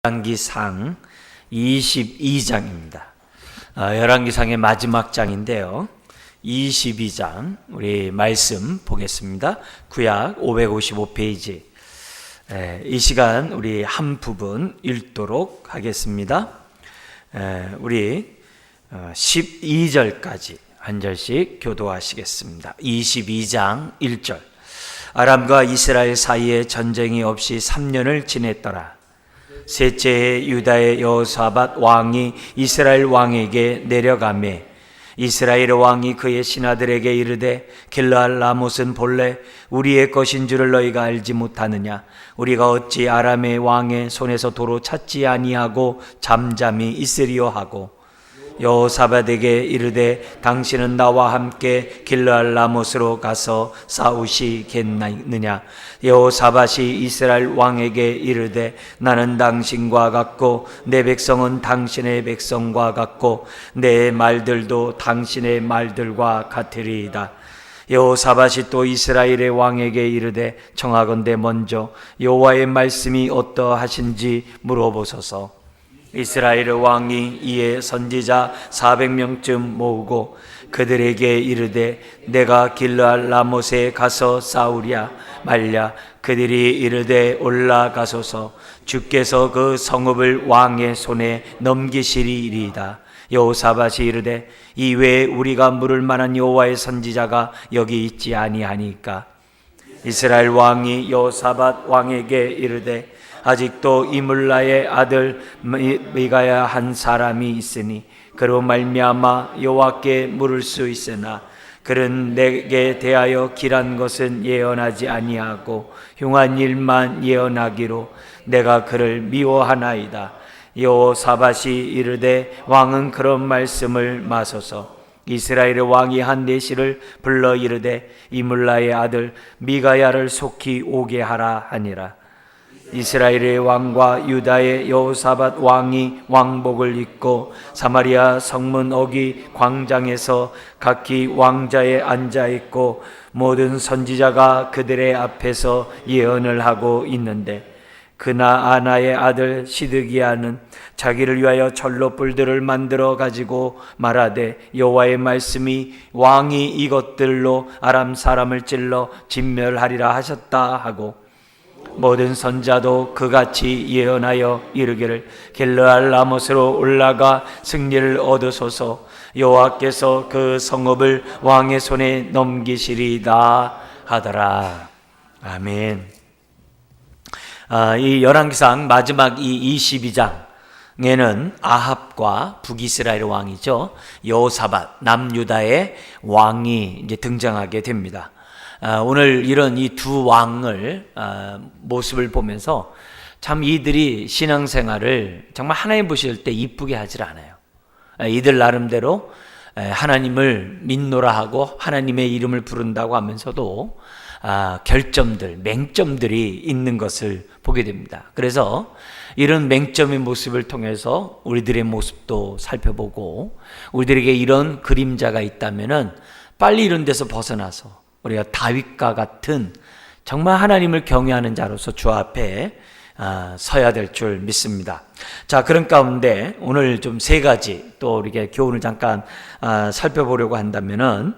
열왕기상 22장입니다. 열왕기상의 마지막 장인데요. 22장 우리 말씀 보겠습니다. 구약 555페이지. 이 시간 우리 한 부분 읽도록 하겠습니다. 우리 12절까지 한 절씩 교도하시겠습니다. 22장 1절. 아람과 이스라엘 사이에 전쟁이 없이 3년을 지냈더라. 셋째 해 유다의 여호사밧 왕이 이스라엘 왕에게 내려가매 이스라엘 왕이 그의 신하들에게 이르되 길르앗 라못은 본래 우리의 것인 줄을 너희가 알지 못하느냐? 우리가 어찌 아람의 왕의 손에서 도로 찾지 아니하고 잠잠히 있으리요 하고 여호사밧에게 이르되 당신은 나와 함께 길르앗 라못으로 가서 싸우시겠느냐? 여호사밧이 이스라엘 왕에게 이르되 나는 당신과 같고 내 백성은 당신의 백성과 같고 내 말들도 당신의 말들과 같으리이다. 여호사밧이 또 이스라엘의 왕에게 이르되 청하건대 먼저 여호와의 말씀이 어떠하신지 물어보소서. 이스라엘 왕이 이에 선지자 400명쯤 모으고 그들에게 이르되 내가 길르앗 라못에 가서 싸우랴 말랴? 그들이 이르되 올라가소서. 주께서 그 성읍을 왕의 손에 넘기시리이다. 여호사밧이 이르되 이외에 우리가 물을 만한 여호와의 선지자가 여기 있지 아니하니까? 이스라엘 왕이 여호사밧 왕에게 이르되 아직도 이물라의 아들 미가야 한 사람이 있으니 그로 말미암아 여호와께 물을 수 있으나 그는 내게 대하여 길한 것은 예언하지 아니하고 흉한 일만 예언하기로 내가 그를 미워하나이다. 여호사밧이 이르되 왕은 그런 말씀을 마소서. 이스라엘의 왕이 한 내시를 불러 이르되 이물라의 아들 미가야를 속히 오게 하라 하니라. 이스라엘의 왕과 유다의 여호사밧 왕이 왕복을 입고 사마리아 성문 어기 광장에서 각기 왕자에 앉아 있고 모든 선지자가 그들의 앞에서 예언을 하고 있는데 그나아나의 아들 시드기야는 자기를 위하여 절로 뿔들을 만들어 가지고 말하되 여호와의 말씀이 왕이 이것들로 아람 사람을 찔러 진멸하리라 하셨다 하고 모든 선자도 그같이 예언하여 이르기를 길르앗 라못으로 올라가 승리를 얻으소서. 여호와께서 그 성읍을 왕의 손에 넘기시리이다 하더라. 아멘. 이 열왕기상 마지막 이 22장에는 아합과 북이스라엘 왕이죠, 여호사밧 남유다의 왕이 이제 등장하게 됩니다. 오늘 이런 이 두 왕을 모습을 보면서 참 이들이 신앙생활을 정말 하나님 보실 때 이쁘게 하질 않아요. 이들 나름대로 하나님을 믿노라 하고 하나님의 이름을 부른다고 하면서도 결점들, 맹점들이 있는 것을 보게 됩니다. 그래서 이런 맹점의 모습을 통해서 우리들의 모습도 살펴보고 우리들에게 이런 그림자가 있다면은 빨리 이런 데서 벗어나서 우리가 다윗과 같은 정말 하나님을 경외하는 자로서 주 앞에 서야 될 줄 믿습니다. 자, 그런 가운데 오늘 좀 세 가지 또 우리가 교훈을 잠깐 살펴보려고 한다면은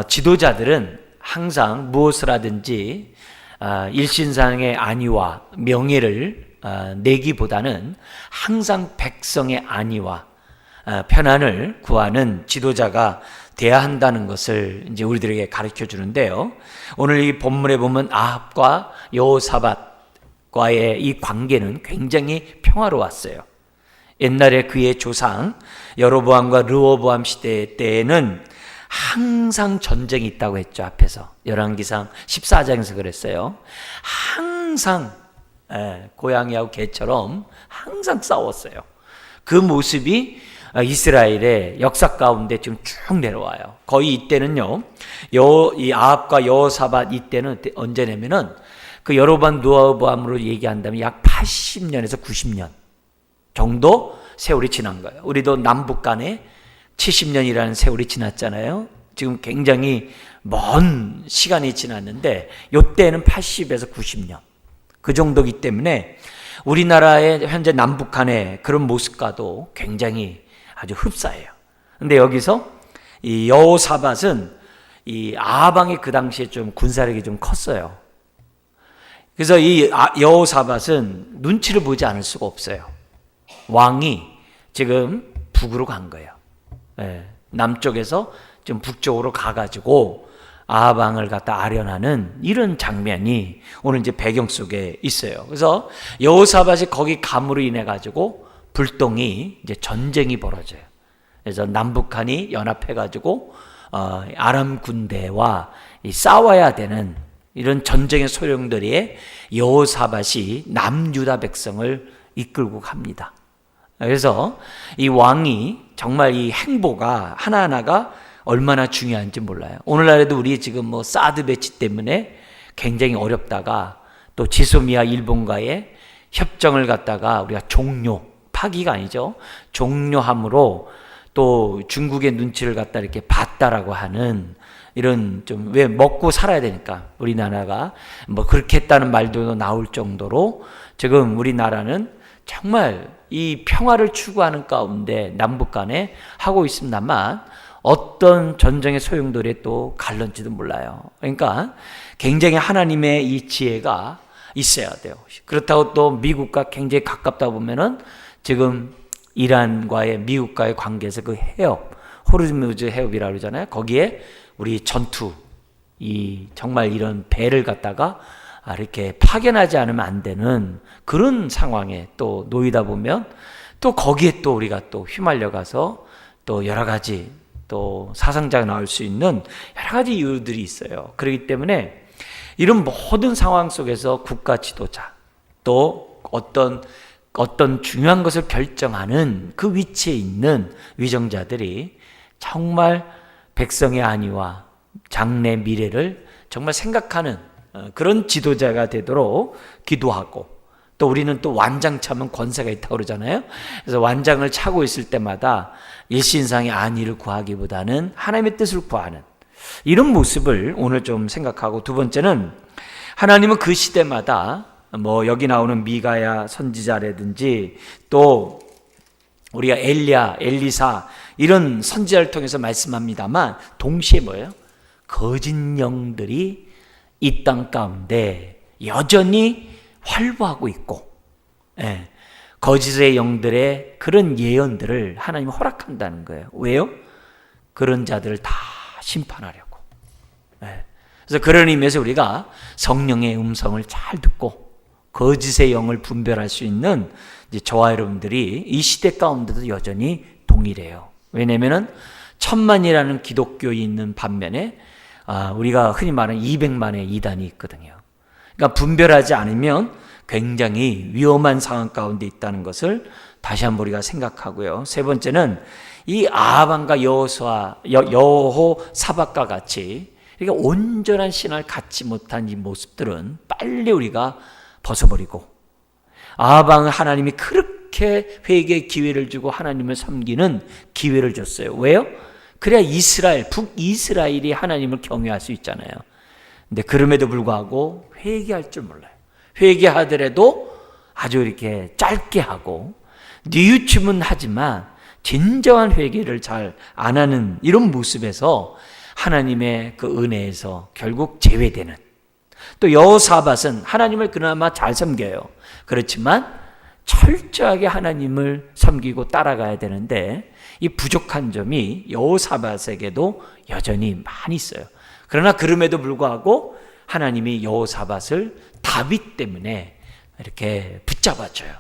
지도자들은 항상 무엇을 하든지 일신상의 안위와 명예를 내기보다는 항상 백성의 안위와 편안을 구하는 지도자가 돼야 한다는 것을 이제 우리들에게 가르쳐 주는데요. 오늘 이 본문에 보면 아합과 여호사밧과의 이 관계는 굉장히 평화로웠어요. 옛날에 그의 조상 여로보암과 르호보암 시대 때에는 항상 전쟁이 있다고 했죠. 앞에서 열왕기상 14장에서 그랬어요. 항상 고양이하고 개처럼 항상 싸웠어요. 그 모습이 이스라엘의 역사 가운데 지금 쭉 내려와요. 거의 이때는요, 이 아합과 여호사밧 이때는 언제냐면은 그 여로보암 르호보암으로 얘기한다면 약 80년에서 90년 정도 세월이 지난 거예요. 우리도 남북 간에 70년이라는 세월이 지났잖아요. 지금 굉장히 먼 시간이 지났는데 이때는 80에서 90년 그 정도이기 때문에 우리나라의 현재 남북한의 그런 모습과도 굉장히 아주 흡사해요. 근데 여기서 이 여호사밧은 이 아방이 그 당시에 좀 군사력이 좀 컸어요. 그래서 이 여호사밧은 눈치를 보지 않을 수가 없어요. 왕이 지금 북으로 간 거예요. 남쪽에서 좀 북쪽으로 가가지고 아방을 갖다 아련하는 이런 장면이 오늘 이제 배경 속에 있어요. 그래서 여호사밧이 거기 감으로 인해 가지고 불똥이 이제 전쟁이 벌어져요. 그래서 남북한이 연합해 가지고 아람 군대와 싸워야 되는 이런 전쟁의 소령들이 여호사밧이 남유다 백성을 이끌고 갑니다. 그래서 이 왕이 정말 이 행보가 하나하나가 얼마나 중요한지 몰라요. 오늘날에도 우리 지금 뭐 사드 배치 때문에 굉장히 어렵다가 또 지소미아 일본과의 협정을 갖다가 우리가 파기가 아니죠. 종료함으로 또 중국의 눈치를 갖다 이렇게 봤다라고 하는 이런 좀 왜 먹고 살아야 되니까 우리나라가 뭐 그렇게 했다는 말도 나올 정도로 지금 우리나라는 정말 이 평화를 추구하는 가운데 남북 간에 하고 있습니다만 어떤 전쟁의 소용돌이에 또 갈런지도 몰라요. 그러니까 굉장히 하나님의 이 지혜가 있어야 돼요. 그렇다고 또 미국과 굉장히 가깝다 보면은 지금 이란과의 미국과의 관계에서 그 해협, 호르무즈 해협이라고 그러잖아요. 거기에 우리 전투, 이 정말 이런 배를 갖다가 이렇게 파견하지 않으면 안 되는 그런 상황에 또 놓이다 보면 또 거기에 또 우리가 또 휘말려 가서 또 여러 가지 또 사상자가 나올 수 있는 여러 가지 이유들이 있어요. 그렇기 때문에 이런 모든 상황 속에서 국가 지도자 또 어떤 중요한 것을 결정하는 그 위치에 있는 위정자들이 정말 백성의 안위와 장래 미래를 정말 생각하는 그런 지도자가 되도록 기도하고 또 우리는 또 완장 차면 권세가 있다고 그러잖아요. 그래서 완장을 차고 있을 때마다 일신상의 안위를 구하기보다는 하나님의 뜻을 구하는 이런 모습을 오늘 좀 생각하고, 두 번째는 하나님은 그 시대마다 뭐 여기 나오는 미가야 선지자라든지 또 우리가 엘리야, 엘리사 이런 선지자를 통해서 말씀합니다만 동시에 뭐예요? 거짓 영들이 이 땅 가운데 여전히 활보하고 있고, 거짓의 영들의 그런 예언들을 하나님이 허락한다는 거예요. 왜요? 그런 자들을 다 심판하려고. 그래서 그런 의미에서 우리가 성령의 음성을 잘 듣고 거짓의 영을 분별할 수 있는 이제 저와 여러분들이 이 시대 가운데도 여전히 동일해요. 왜냐하면 1000만이라는 기독교인이 있는 반면에 우리가 흔히 말하는 200만의 이단이 있거든요. 그러니까 분별하지 않으면 굉장히 위험한 상황 가운데 있다는 것을 다시 한번 우리가 생각하고요. 세 번째는 이 아합과 여호사밧과 같이 그러니까 온전한 신앙을 갖지 못한 이 모습들은 빨리 우리가 벗어버리고, 아합은 하나님이 그렇게 회개의 기회를 주고 하나님을 섬기는 기회를 줬어요. 왜요? 그래야 북이스라엘이 하나님을 경외할 수 있잖아요. 근데 그럼에도 불구하고 회개할 줄 몰라요. 회개하더라도 아주 이렇게 짧게 하고 뉘우침은 하지만 진정한 회개를 잘 안 하는 이런 모습에서 하나님의 그 은혜에서 결국 제외되는, 또 여호사밧은 하나님을 그나마 잘 섬겨요. 그렇지만 철저하게 하나님을 섬기고 따라가야 되는데 이 부족한 점이 여호사밧에게도 여전히 많이 있어요. 그러나 그럼에도 불구하고 하나님이 여호사밧을 다윗 때문에 이렇게 붙잡아줘요.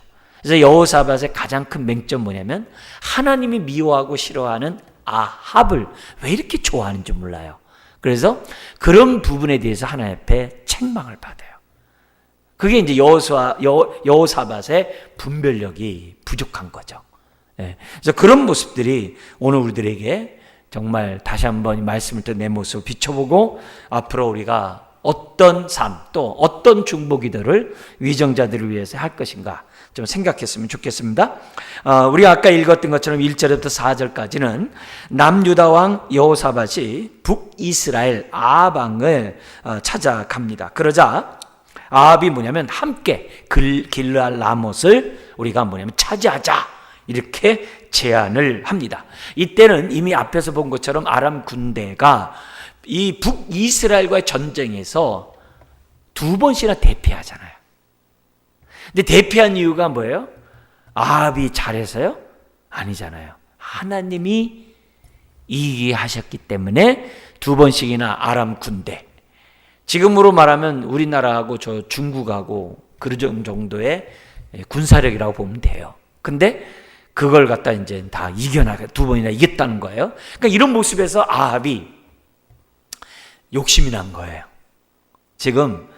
그래서 여호사밧의 가장 큰 맹점 뭐냐면 하나님이 미워하고 싫어하는 아합을 왜 이렇게 좋아하는지 몰라요. 그래서 그런 부분에 대해서 하나님 앞에 책망을 받아요. 그게 이제 여호사밧의 분별력이 부족한 거죠. 그래서 그런 모습들이 오늘 우리들에게 정말 다시 한번 이 말씀을 또 내 모습을 비춰보고 앞으로 우리가 어떤 삶 또 어떤 중보기도를 위정자들을 위해서 할 것인가 좀 생각했으면 좋겠습니다. 우리가 아까 읽었던 것처럼 1절부터 4절까지는 남유다 왕 여호사밧이 북이스라엘 아합 왕을 찾아갑니다. 그러자 아합이 뭐냐면 함께 길르앗 라못을 우리가 뭐냐면 차지하자 이렇게 제안을 합니다. 이때는 이미 앞에서 본 것처럼 아람 군대가 이 북이스라엘과의 전쟁에서 2번씩이나 대피하잖아요. 근데 대피한 이유가 뭐예요? 아합이 잘해서요? 아니잖아요. 하나님이 이기게 하셨기 때문에 2번씩이나 아람 군대, 지금으로 말하면 우리나라하고 저 중국하고 그런 정도의 군사력이라고 보면 돼요. 근데 그걸 갖다 이제 다 이겨나가 2번이나 이겼다는 거예요. 그러니까 이런 모습에서 아합이 욕심이 난 거예요. 지금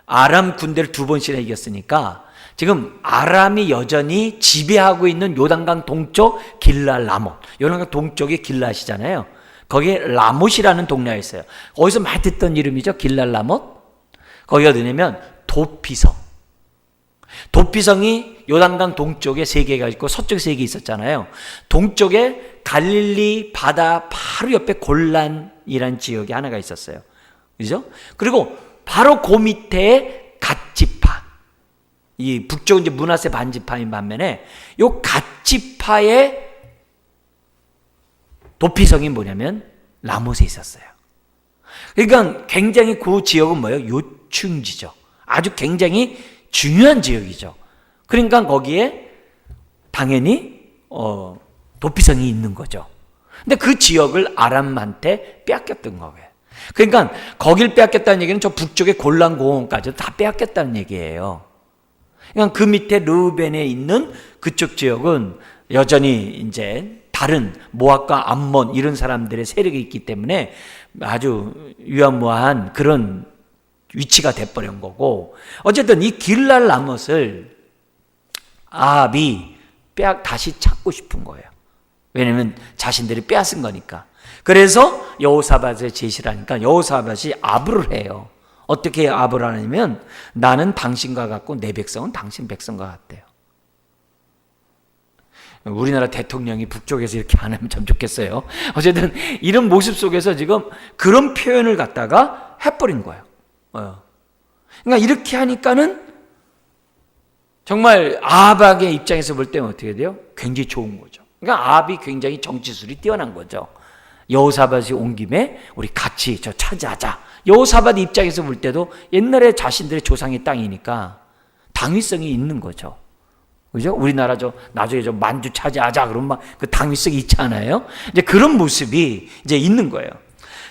아람 군대를 2번씩이나 이겼으니까 지금 아람이 여전히 지배하고 있는 요단강 동쪽 길르앗 라못, 요단강 동쪽이 길르앗이잖아요. 거기에 라못이라는 동네가 있어요. 거기서 많이 듣던 이름이죠. 길르앗 라못. 거기가 어디냐면 도피성. 도피성이 요단강 동쪽에 3개가 있고 서쪽에 3개 있었잖아요. 동쪽에 갈릴리 바다 바로 옆에 골란이라는 지역이 하나가 있었어요. 그죠? 그리고 바로 그 밑에 갓지파. 이 북쪽은 이제 므낫세 반지파인 반면에 요 갓지파의 도피성이 뭐냐면 라못에 있었어요. 그러니까 굉장히 그 지역은 뭐예요? 요충지죠. 아주 굉장히 중요한 지역이죠. 그러니까 거기에 당연히 도피성이 있는 거죠. 근데 그 지역을 아람한테 빼앗겼던 거예요. 그러니까 거길 빼앗겼다는 얘기는 저 북쪽의 골란 공원까지도 다 빼앗겼다는 얘기예요. 그러니까 그 밑에 르우벤에 있는 그쪽 지역은 여전히 이제 다른 모압과 암몬 이런 사람들의 세력이 있기 때문에 아주 유한무한 그런 위치가 돼버린 거고, 어쨌든 이 길르앗 라못을 아합이 다시 찾고 싶은 거예요. 왜냐하면 자신들이 빼앗은 거니까. 그래서 여호사밧에 제시를 하니까 여호사밧이 아부를 해요. 어떻게 아부를 하냐면 나는 당신과 같고 내 백성은 당신 백성과 같대요. 우리나라 대통령이 북쪽에서 이렇게 안 하면 참 좋겠어요. 어쨌든 이런 모습 속에서 지금 그런 표현을 갖다가 해버린 거예요. 그러니까 이렇게 하니까는 정말 아합의 입장에서 볼 때는 어떻게 돼요? 굉장히 좋은 거죠. 그러니까 아합이 굉장히 정치술이 뛰어난 거죠. 여호사밧이 온 김에 우리 같이 저 차지하자. 여호사밧 입장에서 볼 때도 옛날에 자신들의 조상의 땅이니까 당위성이 있는 거죠. 그죠? 우리나라 나중에 만주 차지하자 그러면 막 그 당위성이 있지 않아요? 이제 그런 모습이 이제 있는 거예요.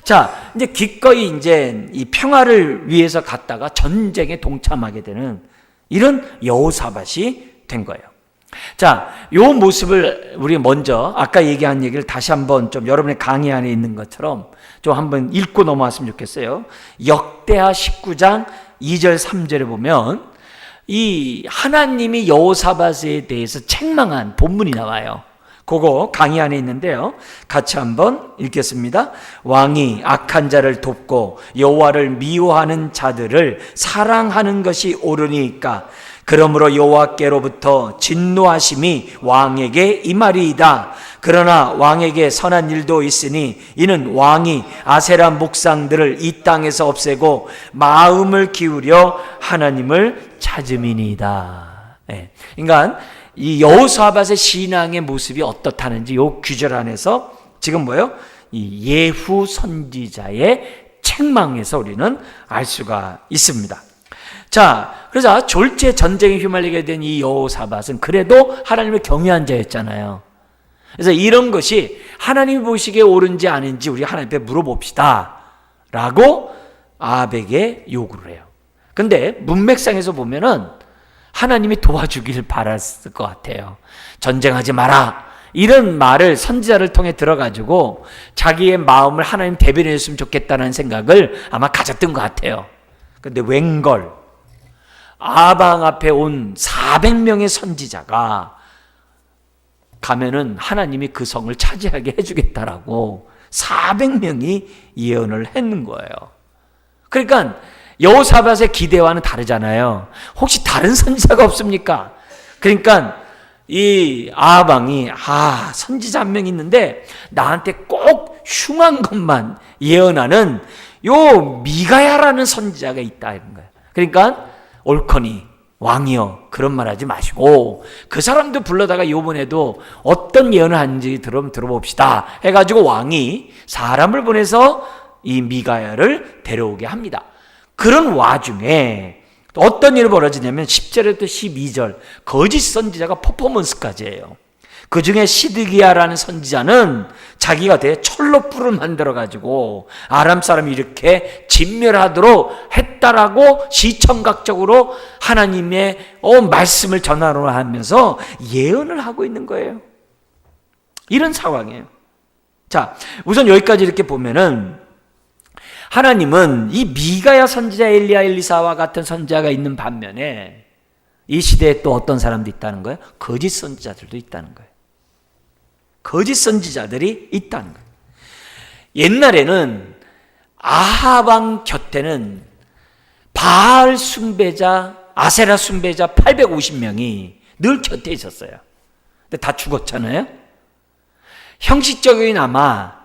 자, 이제 기꺼이 이제 이 평화를 위해서 갔다가 전쟁에 동참하게 되는 이런 여호사밧이 된 거예요. 자, 요 모습을 우리 먼저 아까 얘기한 얘기를 다시 한번 좀 여러분의 강의 안에 있는 것처럼 좀 한번 읽고 넘어왔으면 좋겠어요. 역대하 19장 2절 3절에 보면 이 하나님이 여호사밧에 대해서 책망한 본문이 나와요. 그거 강의 안에 있는데요. 같이 한번 읽겠습니다. 왕이 악한 자를 돕고 여호와를 미워하는 자들을 사랑하는 것이 옳으니까 그러므로 여호와께로부터 진노하심이 왕에게 임하리이다. 그러나 왕에게 선한 일도 있으니 이는 왕이 아세라 목상들을 이 땅에서 없애고 마음을 기울여 하나님을 찾음이니이다. 네. 그러니까 이 여호사밧의 신앙의 모습이 어떻다는지 요 규절 안에서 지금 뭐예요? 이 예후 선지자의 책망에서 우리는 알 수가 있습니다. 자, 그래서 졸지에 전쟁에 휘말리게 된 이 여호사밧은 그래도 하나님을 경외한 자였잖아요. 그래서 이런 것이 하나님이 보시기에 옳은지 아닌지 우리 하나님께 물어봅시다 라고 아합에게 요구를 해요. 근데 문맥상에서 보면은 하나님이 도와주길 바랐을 것 같아요. 전쟁하지 마라 이런 말을 선지자를 통해 들어가지고 자기의 마음을 하나님 대변해 줬으면 좋겠다는 생각을 아마 가졌던 것 같아요. 근데 웬걸 아방 앞에 온 400명의 선지자가 가면은 하나님이 그 성을 차지하게 해주겠다라고 400명이 예언을 했는 거예요. 그러니까 여호사밧의 기대와는 다르잖아요. 혹시 다른 선지자가 없습니까? 그러니까 이 아방이 선지자 한 명 있는데 나한테 꼭 흉한 것만 예언하는 요 미가야라는 선지자가 있다 이런 거예요. 그러니까 옳거니 왕이여 그런 말 하지 마시고 그 사람도 불러다가 요번에도 어떤 예언을 하는지 들어봅시다 해가지고 왕이 사람을 보내서 이 미가야를 데려오게 합니다. 그런 와중에 어떤 일이 벌어지냐면 10절부터 12절 거짓 선지자가 퍼포먼스까지 해요. 그 중에 시드기야라는 선지자는 자기가 철로 뿔을 만들어가지고 아람 사람이 이렇게 진멸하도록 했다라고 시청각적으로 하나님의 말씀을 전하러 하면서 예언을 하고 있는 거예요. 이런 상황이에요. 자, 우선 여기까지 이렇게 보면은 하나님은 이 미가야 선지자, 엘리야, 엘리사와 같은 선지자가 있는 반면에 이 시대에 또 어떤 사람도 있다는 거예요? 거짓 선지자들도 있다는 거예요. 거짓 선지자들이 있다는 거예요. 옛날에는 아합 왕 곁에는 바알 숭배자, 아세라 숭배자 850명이 늘 곁에 있었어요. 근데 다 죽었잖아요. 형식적이나마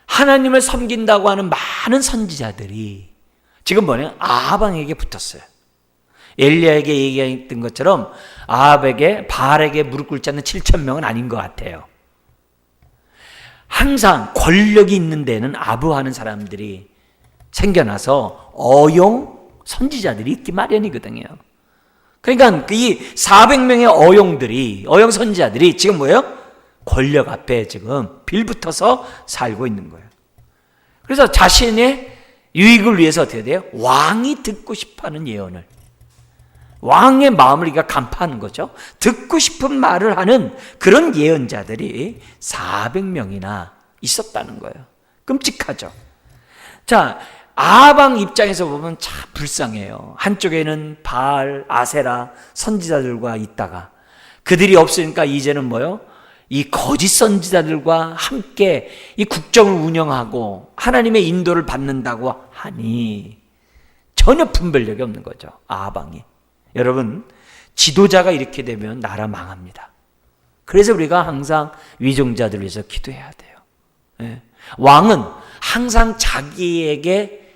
하나님을 섬긴다고 하는 많은 선지자들이 지금 뭐냐? 아합 왕에게 붙었어요. 엘리야에게 얘기했던 것처럼 아합에게 바알에게 무릎 꿇지 않는 7,000명은 아닌 것 같아요. 항상 권력이 있는 데는 아부하는 사람들이 생겨나서 어용 선지자들이 있기 마련이거든요. 그러니까 이 400명의 어용 선지자들이 지금 뭐예요? 권력 앞에 지금 빌붙어서 살고 있는 거예요. 그래서 자신의 유익을 위해서 어떻게 돼요? 왕이 듣고 싶어하는 예언을, 왕의 마음을 우리가 간파하는 거죠. 듣고 싶은 말을 하는 그런 예언자들이 400명이나 있었다는 거예요. 끔찍하죠. 자, 아합 왕 입장에서 보면 참 불쌍해요. 한쪽에는 바알, 아세라 선지자들과 있다가 그들이 없으니까 이제는 뭐요? 이 거짓 선지자들과 함께 이 국정을 운영하고 하나님의 인도를 받는다고 하니 전혀 분별력이 없는 거죠. 아합 왕이. 여러분, 지도자가 이렇게 되면 나라 망합니다. 그래서 우리가 항상 위종자들을 위해서 기도해야 돼요. 예. 왕은 항상 자기에게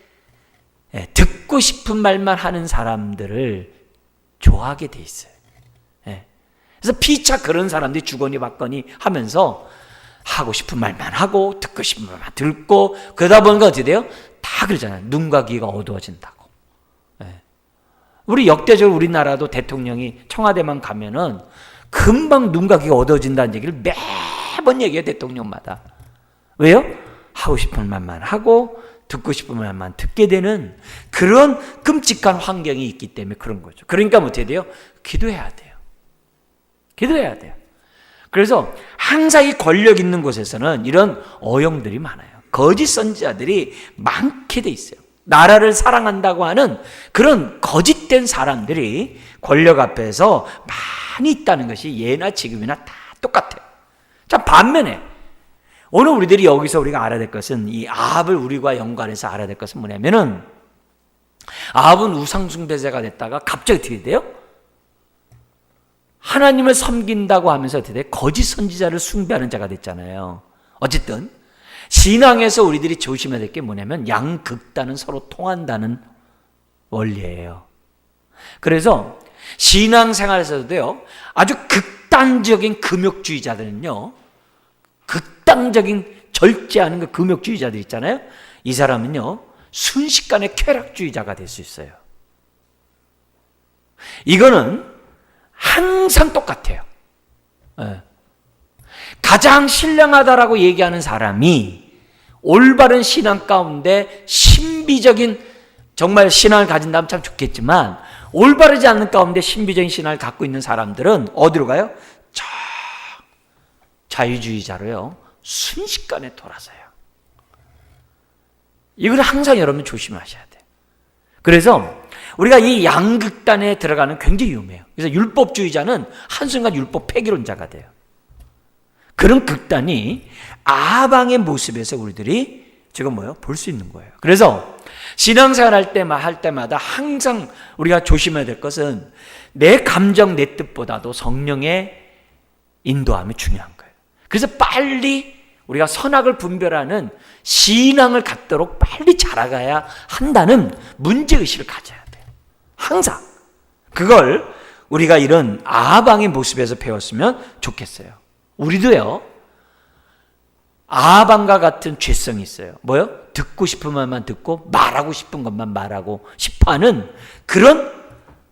듣고 싶은 말만 하는 사람들을 좋아하게 돼 있어요. 예. 그래서 피차 그런 사람들이 주거니 받거니 하면서 하고 싶은 말만 하고 듣고 싶은 말만 듣고 그러다 보니까 어떻게 돼요? 다 그러잖아요. 눈과 귀가 어두워진다고. 우리 역대적으로 우리나라도 대통령이 청와대만 가면은 금방 눈과 귀가 어두워진다는 얘기를 매번 얘기해요. 대통령마다. 왜요? 하고 싶은 말만 하고 듣고 싶은 말만 듣게 되는 그런 끔찍한 환경이 있기 때문에 그런 거죠. 그러니까 어떻게 돼요? 기도해야 돼요. 기도해야 돼요. 그래서 항상 이 권력 있는 곳에서는 이런 어용들이 많아요. 거짓 선지자들이 많게 돼 있어요. 나라를 사랑한다고 하는 그런 거짓된 사람들이 권력 앞에서 많이 있다는 것이 예나 지금이나 다 똑같아요. 자, 반면에 오늘 우리들이 여기서 우리가 알아야 될 것은 이 아합을 우리와 연관해서 알아야 될 것은 뭐냐면은 아합은 우상숭배자가 됐다가 갑자기 어떻게 돼요? 하나님을 섬긴다고 하면서 어떻게 돼요? 거짓 선지자를 숭배하는 자가 됐잖아요. 어쨌든 신앙에서 우리들이 조심해야 될 게 뭐냐면 양극단은 서로 통한다는 원리예요. 그래서 신앙생활에서도요, 아주 극단적인 금욕주의자들은요, 극단적인 절제하는 그 금욕주의자들 있잖아요. 이 사람은요, 순식간에 쾌락주의자가 될 수 있어요. 이거는 항상 똑같아요. 가장 신령하다라고 얘기하는 사람이 올바른 신앙 가운데 신비적인 정말 신앙을 가진다면 참 좋겠지만 올바르지 않는 가운데 신비적인 신앙을 갖고 있는 사람들은 어디로 가요? 자유주의자로요. 순식간에 돌아서요. 이걸 항상 여러분 조심하셔야 돼요. 그래서 우리가 이 양극단에 들어가는 굉장히 위험해요. 그래서 율법주의자는 한순간 율법 폐기론자가 돼요. 그런 극단이 아방의 모습에서 우리들이 지금 볼 수 있는 거예요. 그래서 신앙생활 할 때마다 항상 우리가 조심해야 될 것은 내 감정, 내 뜻보다도 성령의 인도함이 중요한 거예요. 그래서 빨리 우리가 선악을 분별하는 신앙을 갖도록 빨리 자라가야 한다는 문제의식을 가져야 돼요. 항상. 그걸 우리가 이런 아합 왕의 모습에서 배웠으면 좋겠어요. 우리도요, 아합 왕과 같은 죄성이 있어요. 뭐요? 듣고 싶은 말만 듣고 말하고 싶은 것만 말하고 싶어하는 그런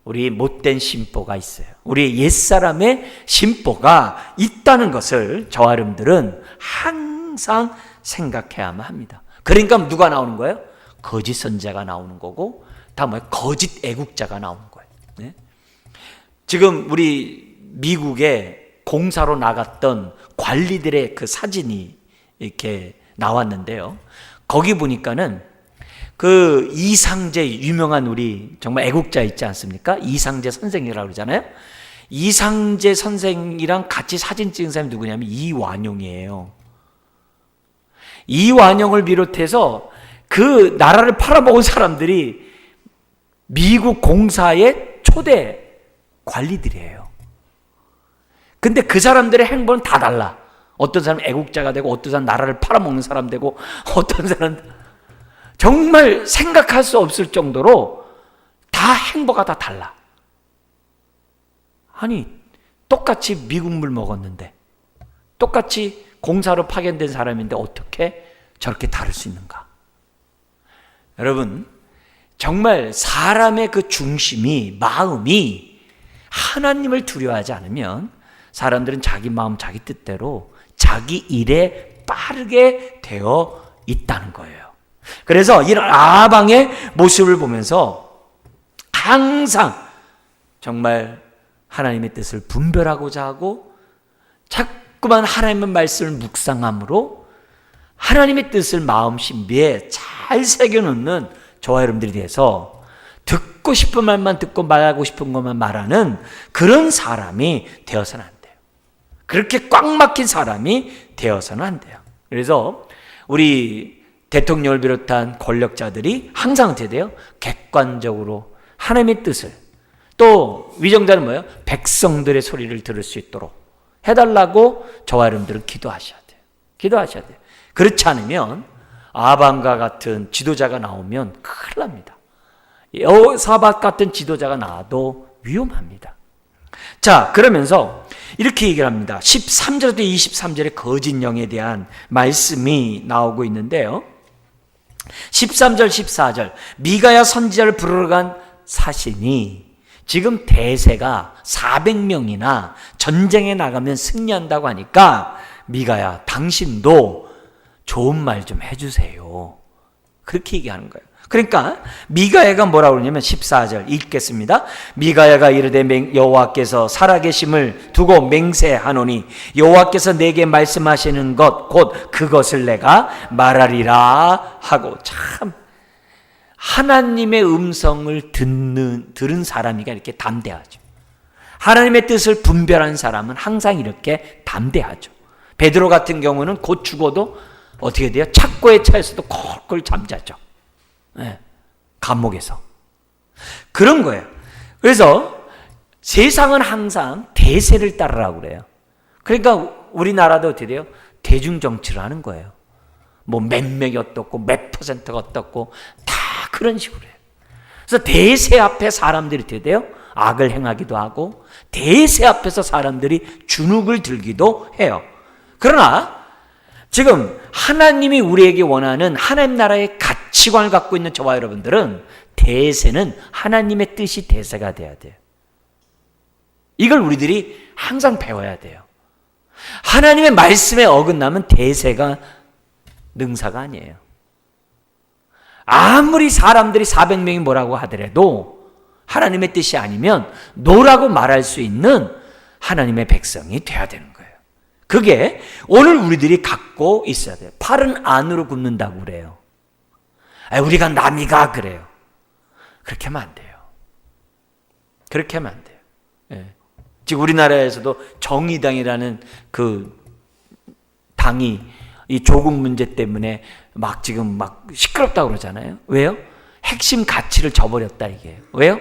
우리 못된 심보가 있어요. 우리 옛사람의 심보가 있다는 것을 저와 여러분들은 항상 생각해야만 합니다. 그러니까 누가 나오는 거예요? 거짓 선지자가 나오는 거고, 다 뭐예요? 거짓 애국자가 나오는 거예요. 네? 지금 우리 미국에 공사로 나갔던 관리들의 그 사진이 이렇게 나왔는데요. 거기 보니까는 그 이상재, 유명한 우리 정말 애국자 있지 않습니까? 이상재 선생이라고 그러잖아요. 이상재 선생이랑 같이 사진 찍은 사람이 누구냐면 이완용이에요. 이완용을 비롯해서 그 나라를 팔아먹은 사람들이 미국 공사의 초대 관리들이에요. 근데 그 사람들의 행보는 다 달라. 어떤 사람은 애국자가 되고, 어떤 사람은 나라를 팔아먹는 사람 되고, 어떤 사람은 정말 생각할 수 없을 정도로 다 행보가 다 달라. 아니, 똑같이 미국물 먹었는데, 똑같이 공사로 파견된 사람인데 어떻게 저렇게 다를 수 있는가? 여러분, 정말 사람의 그 중심이, 마음이 하나님을 두려워하지 않으면 사람들은 자기 마음, 자기 뜻대로 자기 일에 빠르게 되어 있다는 거예요. 그래서 이런 아합 왕의 모습을 보면서 항상 정말 하나님의 뜻을 분별하고자 하고, 자꾸만 하나님의 말씀을 묵상함으로 하나님의 뜻을 마음 신비에 잘 새겨놓는 저와 여러분들이 돼서 듣고 싶은 말만 듣고 말하고 싶은 것만 말하는 그런 사람이 되어서는 안 돼요. 그렇게 꽉 막힌 사람이 되어서는 안 돼요. 그래서 우리 대통령을 비롯한 권력자들이 항상 어떻게 돼요? 객관적으로 하나님의 뜻을, 또 위정자는 뭐예요? 백성들의 소리를 들을 수 있도록 해달라고 저와 여러분들은 기도하셔야 돼요. 기도하셔야 돼요. 그렇지 않으면 아합과 같은 지도자가 나오면 큰일 납니다. 여호사밧 같은 지도자가 나와도 위험합니다. 자, 그러면서 이렇게 얘기를 합니다. 13절부터 23절에 거짓 영에 대한 말씀이 나오고 있는데요. 13절, 14절, 미가야 선지자를 부르러 간 사신이, 지금 대세가 400명이나 전쟁에 나가면 승리한다고 하니까, 미가야, 당신도 좋은 말 좀 해주세요. 그렇게 얘기하는 거예요. 그러니까 미가야가 뭐라고 그러냐면 14절 읽겠습니다. 미가야가 이르되 여호와께서 살아계심을 두고 맹세하노니 여호와께서 내게 말씀하시는 것 곧 그것을 내가 말하리라 하고. 참 하나님의 음성을 들은 사람이가 이렇게 담대하죠. 하나님의 뜻을 분별한 사람은 항상 이렇게 담대하죠. 베드로 같은 경우는 곧 죽어도 어떻게 돼요? 착고에 차에서도 콜콜 잠자죠. 네, 감옥에서. 그런 거예요. 그래서 세상은 항상 대세를 따르라고 그래요. 그러니까 우리나라도 어떻게 돼요? 대중정치를 하는 거예요. 뭐 몇 명이 어떻고 몇 퍼센트가 어떻고 다 그런 식으로 해요. 그래서 대세 앞에 사람들이 어떻게 돼요? 악을 행하기도 하고, 대세 앞에서 사람들이 주눅을 들기도 해요. 그러나 지금 하나님이 우리에게 원하는 하나님 나라의 가치관을 갖고 있는 저와 여러분들은 대세는 하나님의 뜻이 대세가 돼야 돼요. 이걸 우리들이 항상 배워야 돼요. 하나님의 말씀에 어긋나면 대세가 능사가 아니에요. 아무리 사람들이 400명이 뭐라고 하더라도 하나님의 뜻이 아니면 노라고 말할 수 있는 하나님의 백성이 돼야 되는 거예요. 그게 오늘 우리들이 갖고 있어야 돼요. 팔은 안으로 굽는다고 그래요. 우리가 남이가 그래요. 그렇게 하면 안 돼요. 그렇게 하면 안 돼요. 예. 지금 우리나라에서도 정의당이라는 그 당이 이 조국 문제 때문에 막 지금 막 시끄럽다고 그러잖아요. 왜요? 핵심 가치를 저버렸다 이게요. 왜요?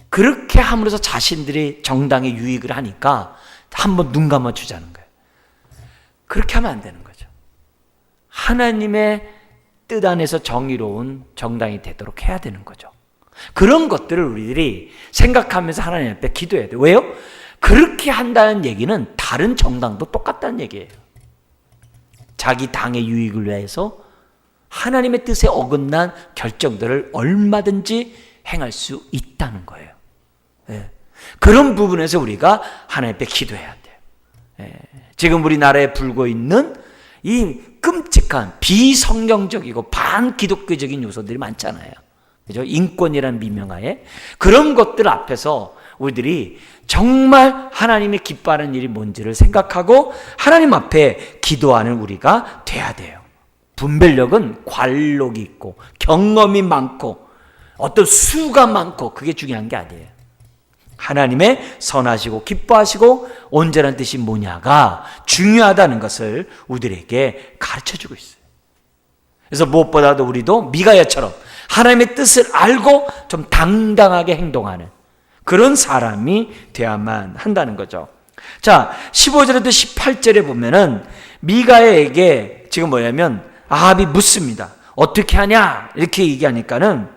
그렇게 함으로써 자신들이 정당의 유익을 하니까 한번 눈 감아 주자는 거예요. 그렇게 하면 안 되는 거죠. 하나님의 뜻 안에서 정의로운 정당이 되도록 해야 되는 거죠. 그런 것들을 우리들이 생각하면서 하나님 앞에 기도해야 돼요. 왜요? 그렇게 한다는 얘기는 다른 정당도 똑같다는 얘기예요. 자기 당의 유익을 위해서 하나님의 뜻에 어긋난 결정들을 얼마든지 행할 수 있다는 거예요. 예. 그런 부분에서 우리가 하나님 앞에 기도해야 돼요. 예. 지금 우리나라에 불고 있는 이 끔찍한 비성경적이고 반기독교적인 요소들이 많잖아요. 그죠? 인권이라는 미명하에 그런 것들 앞에서 우리들이 정말 하나님이 기뻐하는 일이 뭔지를 생각하고 하나님 앞에 기도하는 우리가 돼야 돼요. 분별력은 관록이 있고 경험이 많고 어떤 수가 많고 그게 중요한 게 아니에요. 하나님의 선하시고 기뻐하시고 온전한 뜻이 뭐냐가 중요하다는 것을 우리들에게 가르쳐주고 있어요. 그래서 무엇보다도 우리도 미가야처럼 하나님의 뜻을 알고 좀 당당하게 행동하는 그런 사람이 되어야만 한다는 거죠. 자, 15절부터 18절에 보면은 미가야에게 지금 뭐냐면 아합이 묻습니다. 어떻게 하냐? 이렇게 얘기하니까는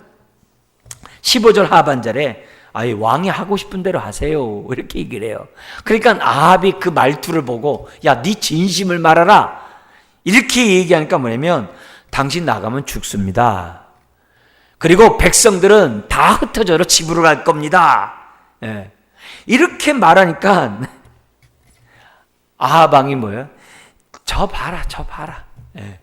15절 하반절에 아예 왕이 하고 싶은 대로 하세요. 이렇게 얘기를 해요. 그러니까 아합이 그 말투를 보고 야, 네 진심을 말하라. 이렇게 얘기하니까 뭐냐면 당신 나가면 죽습니다. 그리고 백성들은 다 흩어져서 집으로 갈 겁니다. 예. 이렇게 말하니까 아합 왕이 뭐예요? 저 봐라. 예.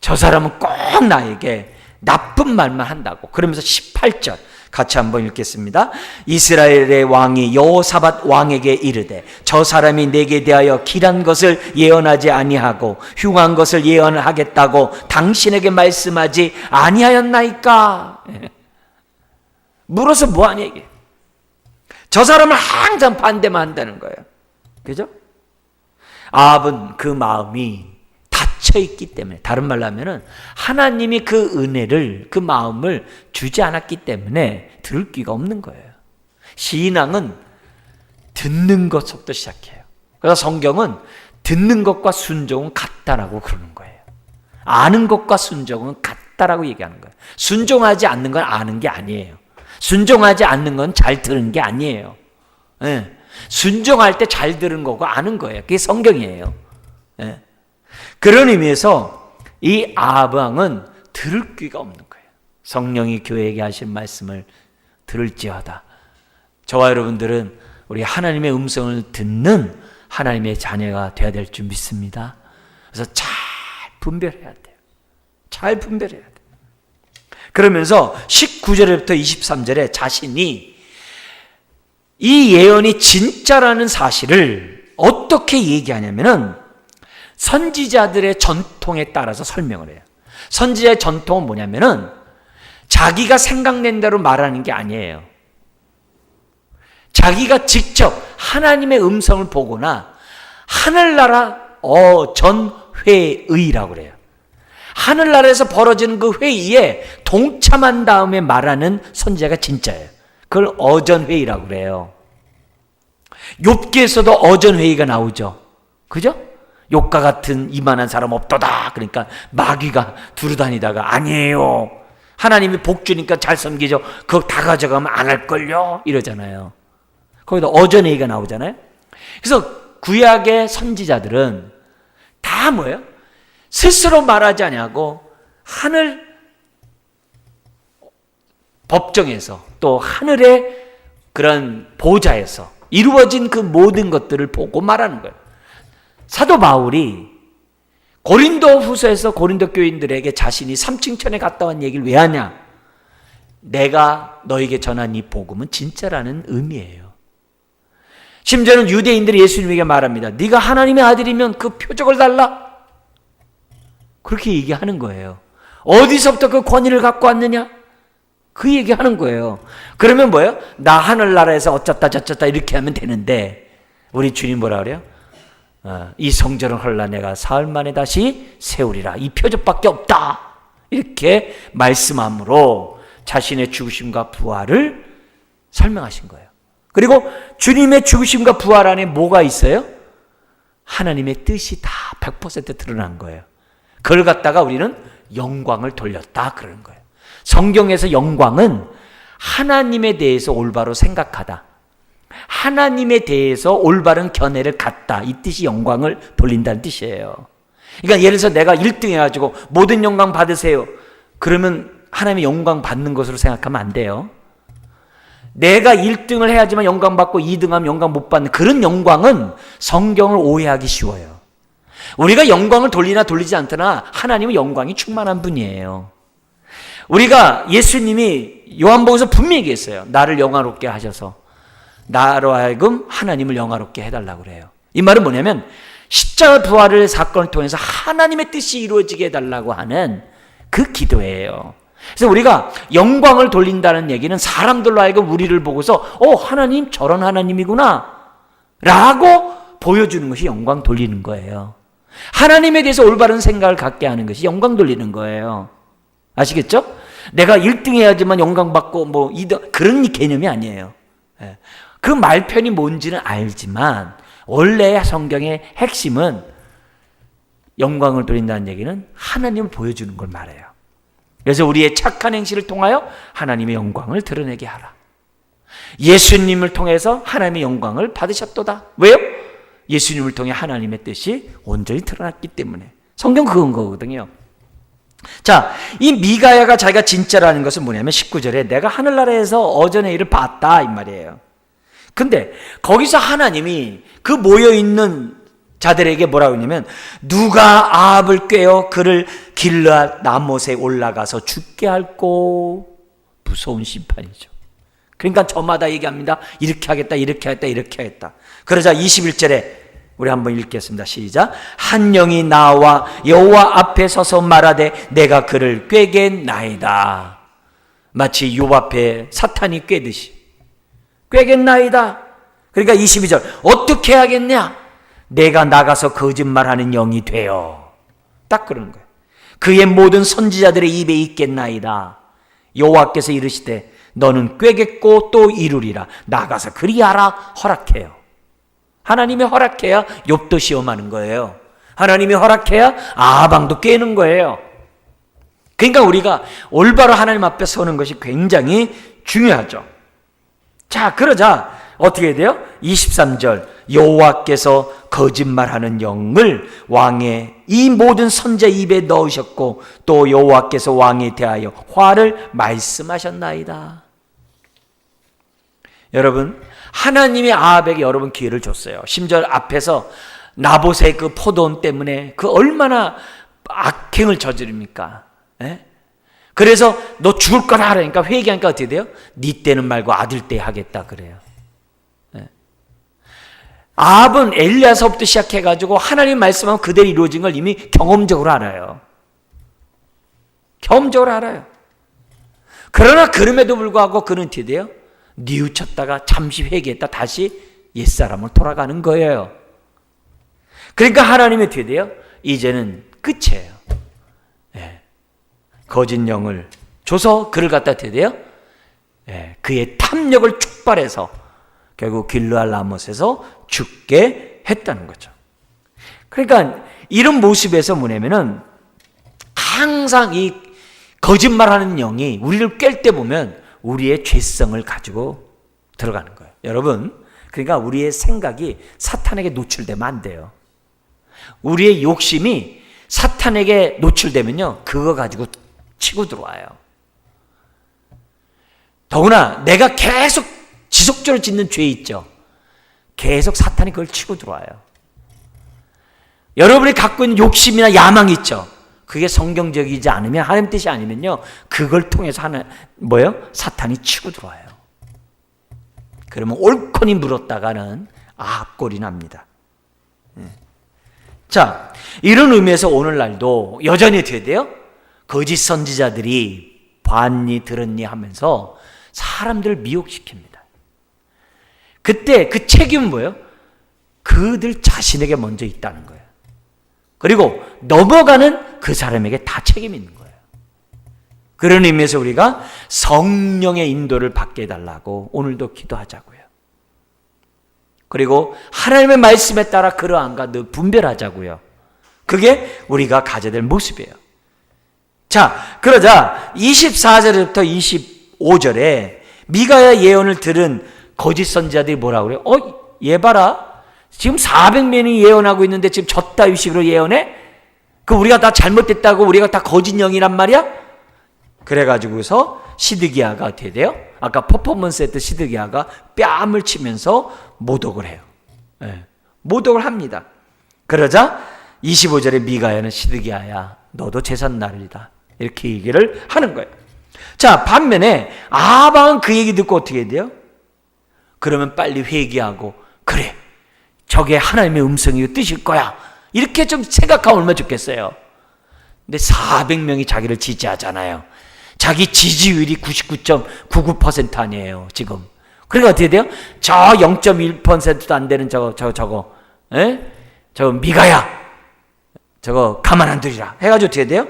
저 사람은 꼭 나에게 나쁜 말만 한다고. 그러면서 18절 같이 한번 읽겠습니다. 이스라엘의 왕이 여호사밧 왕에게 이르되 저 사람이 내게 대하여 길한 것을 예언하지 아니하고 흉한 것을 예언하겠다고 당신에게 말씀하지 아니하였나이까? 물어서 뭐하냐 이게. 저 사람은 항상 반대만 한다는 거예요. 그죠? 아합은 그 마음이 닫혀있기 때문에, 다른 말로 하면은 하나님이 그 은혜를, 그 마음을 주지 않았기 때문에 들을 귀가 없는 거예요. 신앙은 듣는 것부터 시작해요. 그래서 성경은 듣는 것과 순종은 같다라고 그러는 거예요. 아는 것과 순종은 같다라고 얘기하는 거예요. 순종하지 않는 건 아는 게 아니에요. 순종하지 않는 건 잘 들은 게 아니에요. 네. 순종할 때 잘 들은 거고 아는 거예요. 그게 성경이에요. 네. 그런 의미에서 이 아합 왕은 들을 귀가 없는 거예요. 성령이 교회에게 하신 말씀을 들을지어다. 저와 여러분들은 우리 하나님의 음성을 듣는 하나님의 자녀가 되어야 될 줄 믿습니다. 그래서 잘 분별해야 돼요. 잘 분별해야 돼요. 그러면서 19절부터 23절에 자신이 이 예언이 진짜라는 사실을 어떻게 얘기하냐면은 선지자들의 전통에 따라서 설명을 해요. 선지자의 전통은 뭐냐면은 자기가 생각낸 대로 말하는 게 아니에요. 자기가 직접 하나님의 음성을 보거나 하늘나라 전회의라고 그래요. 하늘나라에서 벌어지는 그 회의에 동참한 다음에 말하는 선지자가 진짜예요. 그걸 어전회의라고 그래요. 욥기에서도 어전회의가 나오죠. 그죠? 욥과 같은 이만한 사람 없도다. 그러니까 마귀가 두루다니다가 아니에요. 하나님이 복 주니까 잘 섬기죠. 그거 다 가져가면 안 할걸요. 이러잖아요. 거기다 어전회의가 나오잖아요. 그래서 구약의 선지자들은 다 뭐예요? 스스로 말하지 아니하고 하늘 법정에서 또 하늘의 그런 보좌에서 이루어진 그 모든 것들을 보고 말하는 거예요. 사도 바울이 고린도 후서에서 고린도 교인들에게 자신이 삼층천에 갔다 온 얘기를 왜 하냐? 내가 너에게 전한 이 복음은 진짜라는 의미예요. 심지어는 유대인들이 예수님에게 말합니다. 네가 하나님의 아들이면 그 표적을 달라. 그렇게 얘기하는 거예요. 어디서부터 그 권위를 갖고 왔느냐? 그 얘기하는 거예요. 그러면 뭐예요? 나 하늘나라에서 어쩌다 저쩌다 이렇게 하면 되는데 우리 주님 뭐라 그래요? 이 성전을 헐라 내가 사흘 만에 다시 세우리라. 이 표적밖에 없다. 이렇게 말씀함으로 자신의 죽으심과 부활을 설명하신 거예요. 그리고 주님의 죽으심과 부활 안에 뭐가 있어요? 하나님의 뜻이 다 100% 드러난 거예요. 그걸 갖다가 우리는 영광을 돌렸다 그러는 거예요. 성경에서 영광은 하나님에 대해서 올바로 생각하다, 하나님에 대해서 올바른 견해를 갖다, 이 뜻이 영광을 돌린다는 뜻이에요. 그러니까 예를 들어서 내가 1등 해가지고 모든 영광 받으세요, 그러면 하나님의 영광 받는 것으로 생각하면 안 돼요. 내가 1등을 해야지만 영광 받고 2등하면 영광 못 받는 그런 영광은 성경을 오해하기 쉬워요. 우리가 영광을 돌리나 돌리지 않더나 하나님은 영광이 충만한 분이에요. 우리가 예수님이 요한복음에서 분명히 얘기했어요. 나를 영화롭게 하셔서 나로 하여금 하나님을 영화롭게 해달라고 그래요. 이 말은 뭐냐면 십자가 부활의 사건을 통해서 하나님의 뜻이 이루어지게 해달라고 하는 그 기도예요. 그래서 우리가 영광을 돌린다는 얘기는 사람들로 하여금 우리를 보고서 하나님 저런 하나님이구나 라고 보여주는 것이 영광 돌리는 거예요. 하나님에 대해서 올바른 생각을 갖게 하는 것이 영광 돌리는 거예요. 아시겠죠? 내가 1등 해야지만 영광 받고 2등 그런 개념이 아니에요. 그 말편이 뭔지는 알지만 원래 성경의 핵심은 영광을 돌린다는 얘기는 하나님을 보여주는 걸 말해요. 그래서 우리의 착한 행실을 통하여 하나님의 영광을 드러내게 하라. 예수님을 통해서 하나님의 영광을 받으셨도다. 왜요? 예수님을 통해 하나님의 뜻이 온전히 드러났기 때문에. 성경 그건 거거든요. 자, 이 미가야가 자기가 진짜라는 것은 뭐냐면 19절에 내가 하늘나라에서 어전의 일을 봤다 이 말이에요. 근데 거기서 하나님이 그 모여있는 자들에게 뭐라고 했냐면 누가 아합을 꾀어 그를 길르앗 나못에 올라가서 죽게 할꼬. 무서운 심판이죠. 그러니까 저마다 얘기합니다. 이렇게 하겠다, 이렇게 하겠다, 이렇게 하겠다. 그러자 21절에 우리 한번 읽겠습니다. 시작. 한 영이 나와 여호와 앞에 서서 말하되 내가 그를 꾀겠나이다. 마치 욥 앞에 사탄이 꾀듯이 꾀겠나이다. 그러니까 22절 어떻게 하겠냐? 내가 나가서 거짓말하는 영이 되어. 딱 그러는 거예요. 그의 모든 선지자들의 입에 있겠나이다. 여호와께서 이르시되 너는 꾀겠고 또 이루리라. 나가서 그리하라 허락해요. 하나님이 허락해야 욥도 시험하는 거예요. 하나님이 허락해야 아방도 깨는 거예요. 그러니까 우리가 올바로 하나님 앞에 서는 것이 굉장히 중요하죠. 자, 그러자 어떻게 돼요? 23절 여호와께서 거짓말하는 영을 왕의 이 모든 선자 입에 넣으셨고 또 여호와께서 왕에 대하여 화를 말씀하셨나이다. 여러분, 하나님이 아합에게 여러 번 기회를 줬어요. 심지어 앞에서 나봇의 그 포도원 때문에 그 얼마나 악행을 저지릅니까? 에? 그래서 너 죽을 거라 하니까 회개하니까 어떻게 돼요? 네 때는 말고 아들 때 하겠다 그래요. 에? 아합은 엘리야서부터 시작해가지고 하나님 말씀하면 그대로 이루어진 걸 이미 경험적으로 알아요. 경험적으로 알아요. 그러나 그럼에도 불구하고 그는 어떻게 돼요? 뉘우쳤다가 잠시 회개했다 다시 옛사람으로 돌아가는 거예요. 그러니까 하나님이 어떻게 돼요? 이제는 끝이에요. 예. 거짓 영을 줘서 그를 갖다 어떻게 돼요? 예. 그의 탐욕을 촉발해서 결국 길르앗 라못에서 죽게 했다는 거죠. 그러니까 이런 모습에서 뭐냐면은 항상 이 거짓말하는 영이 우리를 깰 때 보면 우리의 죄성을 가지고 들어가는 거예요. 여러분, 그러니까 우리의 생각이 사탄에게 노출되면 안 돼요. 우리의 욕심이 사탄에게 노출되면요, 그거 가지고 치고 들어와요. 더구나 내가 계속 지속적으로 짓는 죄 있죠. 계속 사탄이 그걸 치고 들어와요. 여러분이 갖고 있는 욕심이나 야망 있죠. 그게 성경적이지 않으면, 하나님 뜻이 아니면요, 그걸 통해서 사탄이 치고 들어와요. 그러면 옳거니 물었다가는 아합꼴이 납니다. 자, 이런 의미에서 오늘날도 여전히 어떻게 돼요? 거짓 선지자들이 봤니 들었니 하면서 사람들을 미혹시킵니다. 그때 그 책임은 뭐예요? 그들 자신에게 먼저 있다는 거예요. 그리고 넘어가는 그 사람에게 다 책임이 있는 거예요. 그런 의미에서 우리가 성령의 인도를 받게 해달라고 오늘도 기도하자고요. 그리고 하나님의 말씀에 따라 그러한가 늘 분별하자고요. 그게 우리가 가져야 될 모습이에요. 자, 그러자 24절부터 25절에 미가야 예언을 들은 거짓 선지자들이 뭐라고 그래요? 얘 봐라. 지금 400명이 예언하고 있는데 지금 저따위식으로 예언해? 그 우리가 다 잘못됐다고 우리가 다 거짓 영이란 말이야? 그래가지고서 시드기야가 어떻게 돼요? 아까 퍼포먼스 했던 시드기야가 뺨을 치면서 모독을 해요. 모독을 합니다. 그러자 25절에 미가야는 시드기야야, 너도 재산 나르리다, 이렇게 얘기를 하는 거예요. 자, 반면에 아합은 그 얘기 듣고 어떻게 돼요? 그러면 빨리 회개하고, 그래, 저게 하나님의 음성이고 뜻일 거야, 이렇게 좀 생각하면 얼마나 좋겠어요. 근데 400명이 자기를 지지하잖아요. 자기 지지율이 99.99% 아니에요 지금. 그러니까 어떻게 돼요? 저 0.1%도 안 되는 저거 미가야, 저거 가만 안 두리라 해가지고 어떻게 돼요?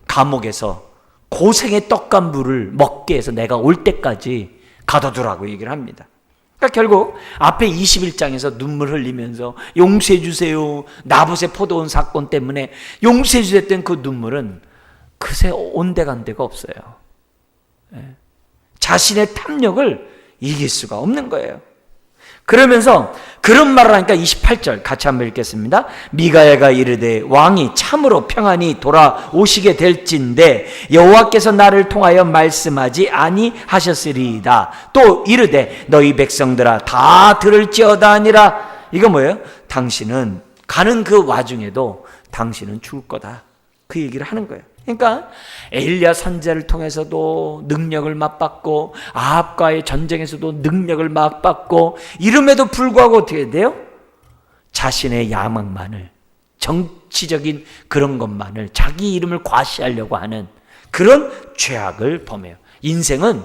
감옥에서 고생의 떡과 물을 먹게 해서 내가 올 때까지 가둬두라고 얘기를 합니다. 그러니까 결국 앞에 21장에서 눈물 흘리면서 용서해 주세요, 나봇의 포도원 사건 때문에 용서해 주셨던 그 눈물은 그새 온데간데가 없어요. 자신의 탐욕을 이길 수가 없는 거예요. 그러면서 그런 말을 하니까 28절 같이 한번 읽겠습니다. 미가야가 이르되 왕이 참으로 평안히 돌아오시게 될진데 여호와께서 나를 통하여 말씀하지 아니하셨으리이다. 또 이르되 너희 백성들아 다 들을지어다 하니라. 이거 뭐예요? 당신은 가는 그 와중에도 당신은 죽을 거다, 그 얘기를 하는 거예요. 그러니까 엘리야 선지자를 통해서도 능력을 맛봤고 아합과의 전쟁에서도 능력을 맛봤고 이름에도 불구하고 어떻게 돼요? 자신의 야망만을, 정치적인 그런 것만을, 자기 이름을 과시하려고 하는 그런 죄악을 범해요. 인생은